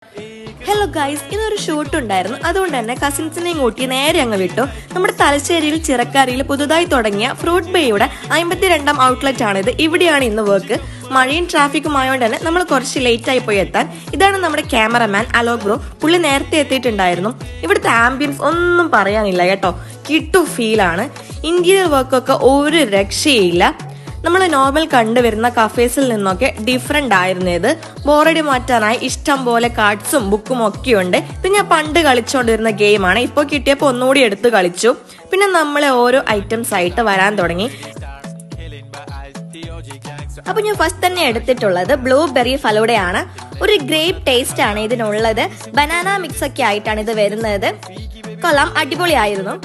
Hello guys, ഇന്നൊരു shoot ഉണ്ടായിരുന്നു. അതുകൊണ്ട് തന്നെ കസിൻസിനെയും കൂട്ടി നേരെ അങ്ങ് വിട്ടു. നമ്മുടെ തലശ്ശേരിയിൽ ചിറക്കാരിയിൽ പുതുതായി തുടങ്ങിയ ഫ്രൂട്ട് ബേയുടെ 52ാം ഔട്ട്ലെറ്റ് ആണിത്. ഇവിടെയാണ് ഇന്ന് വർക്ക്. മഴയും ട്രാഫിക്കും ആയതുകൊണ്ട് തന്നെ നമ്മൾ കുറച്ച് ലേറ്റ് ആയി പോയി എത്താൻ. ഇതാണ് നമ്മുടെ ക്യാമറമാൻ അലോക് ബ്രോ. പുള്ളി നേരത്തെ എത്തിയിട്ടുണ്ടായിരുന്നു. ഇവിടുത്തെ ആംബിയൻസ് ഒന്നും പറയാനില്ല കേട്ടോ, കിട്ടു ഫീലാണ്. ഇന്റീരിയർ വർക്കൊക്കെ ഒരു രക്ഷയില്ല. നമ്മൾ നോർമൽ കണ്ടുവരുന്ന കഫേസിൽ നിന്നൊക്കെ ഡിഫറെന്റ് ആയിരുന്നു ഇത്. ബോറടി മാറ്റാനായി ഇഷ്ടം പോലെ കാർഡ്സും ബുക്കും ഒക്കെ ഉണ്ട്. ഇത് ഞാൻ പണ്ട് കളിച്ചുകൊണ്ടിരുന്ന ഗെയിമാണ്. ഇപ്പോൾ കിട്ടിയപ്പോൾ ഒന്നുകൂടി എടുത്ത് കളിച്ചു. പിന്നെ നമ്മളെ ഓരോ ഐറ്റംസ് ആയിട്ട് വരാൻ തുടങ്ങി. അപ്പൊ ഞാൻ ഫസ്റ്റ് തന്നെ എടുത്തിട്ടുള്ളത് ബ്ലൂബെറി ഫലൂഡയാണ്. ഒരു ഗ്രേപ്പ് ടേസ്റ്റ് ആണ് ഇതിനുള്ളത്. ബനാന മിക്സ് ഒക്കെ ആയിട്ടാണ് ഇത് വരുന്നത്. കൊള്ളാം, അടിപൊളിയായിരുന്നു.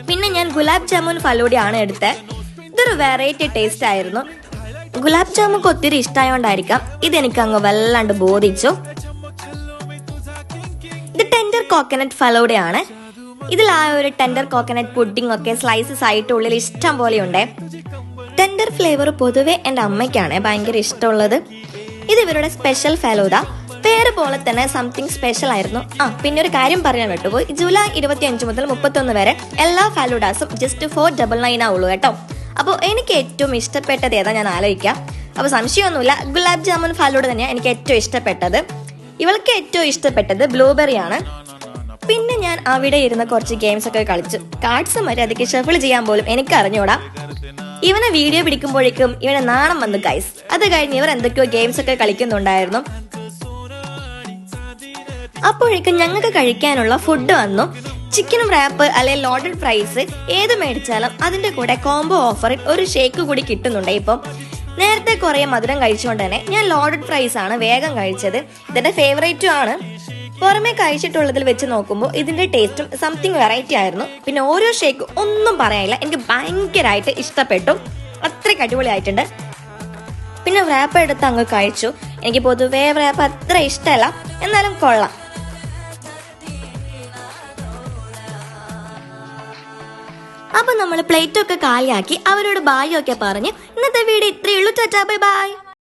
പിന്നെ ഞാൻ ഗുലാബ് ജാമുൻ ഫലൂഡയാണ് എടുത്തത്. ഇതൊരു വെറൈറ്റി ടേസ്റ്റ് ആയിരുന്നു. ഗുലാബ് ജാമുക്ക് ഒത്തിരി ഇഷ്ടമായോണ്ടായിരിക്കാം ഇതെനിക്ക് അങ്ങ് വല്ലാണ്ട് ബോധിച്ചു. ഇത് ടെൻഡർ കോക്കനട്ട് ഫലൂഡയാണ്. ഇതിൽ ആ ഒരു ടെൻഡർ കോക്കനട്ട് പുഡിംഗ് ഒക്കെ സ്ലൈസസ് ആയിട്ട് ഉള്ളിൽ ഇഷ്ടം പോലെ ഉണ്ട്. ടെൻഡർ ഫ്ലേവർ പൊതുവെ എൻ്റെ അമ്മയ്ക്കാണ് ഭയങ്കര ഇഷ്ടമുള്ളത്. ഇത് ഇവരുടെ സ്പെഷ്യൽ ഫലൂഡ. പേര് പോലെ തന്നെ സംതിങ് സ്പെഷ്യൽ ആയിരുന്നു. പിന്നെ ഒരു കാര്യം പറയാൻ വിട്ടുപോയി. ജൂലൈ 25 മുതൽ 31 വരെ എല്ലാ ഫലൂഡാസും ജസ്റ്റ് 499 ഉള്ളൂ കേട്ടോ. അപ്പോൾ എനിക്ക് ഏറ്റവും ഇഷ്ടപ്പെട്ടത് ഏതാ ഞാൻ ആലോചിക്കാം. അപ്പോൾ സംശയമൊന്നുമില്ല, ഗുലാബ് ജാമുൻ ഫലൂഡ തന്നെയാണ് എനിക്ക് ഏറ്റവും ഇഷ്ടപ്പെട്ടത്. ഇവൾക്ക് ഏറ്റവും ഇഷ്ടപ്പെട്ടത് ബ്ലൂബെറി ആണ്. പിന്നെ ഞാൻ അവിടെ ഇരുന്ന് കുറച്ച് ഗെയിംസ് ഒക്കെ കളിച്ചു. കാർഡ്സ് മര്യാദയ്ക്ക് ഷഫിൾ ചെയ്യാൻ പോലും എനിക്ക് അറിഞ്ഞൂടാ. ഇവനെ വീഡിയോ പിടിക്കുമ്പോഴേക്കും ഇവനെ നാണം വന്നു ഗൈസ്. അത് കഴിഞ്ഞ് ഇവർ എന്തൊക്കെയോ ഗെയിംസ് ഒക്കെ കളിക്കുന്നുണ്ടായിരുന്നു. അപ്പോഴേക്കും ഞങ്ങൾക്ക് കഴിക്കാനുള്ള ഫുഡ് വന്നു. ചിക്കൻ റാപ്പ് അല്ലെങ്കിൽ ലോഡഡ് ഫ്രൈസ് ഏത് മേടിച്ചാലും അതിന്റെ കൂടെ കോംബോ ഓഫറിൽ ഒരു ഷേക്ക് കൂടി കിട്ടുന്നുണ്ട്. ഇപ്പം നേരത്തെ കുറെ മധുരം കഴിച്ചുകൊണ്ട് തന്നെ ഞാൻ ലോഡഡ് ഫ്രൈസ് ആണ് വേഗം കഴിച്ചത്. ഇതെന്റെ ഫേവറേറ്റും ആണ്. പുറമെ കഴിച്ചിട്ടുള്ളതിൽ വെച്ച് നോക്കുമ്പോൾ ഇതിന്റെ ടേസ്റ്റും സംതിങ് വെറൈറ്റി ആയിരുന്നു. പിന്നെ ഓരോ ഷേക്ക് ഒന്നും പറയാനില്ല, എനിക്ക് ഭയങ്കരമായിട്ട് ഇഷ്ടപ്പെട്ടു. അത്രയ്ക്ക് അടിപൊളിയായിട്ടുണ്ട്. പിന്നെ റാപ്പ് എടുത്ത് അങ്ങ് കഴിച്ചു. എനിക്ക് പൊതുവേ റാപ്പ് അത്ര ഇഷ്ടമല്ല, എന്നാലും കൊള്ളാം. അപ്പൊ നമ്മൾ പ്ലേറ്റ് ഒക്കെ കാലിയാക്കി അവരോട് ബായ് ഒക്കെ പറഞ്ഞ് ഇന്നത്തെ വീഡിയോ ഇത്രയേ ഉള്ളൂ. Tata, bye bye.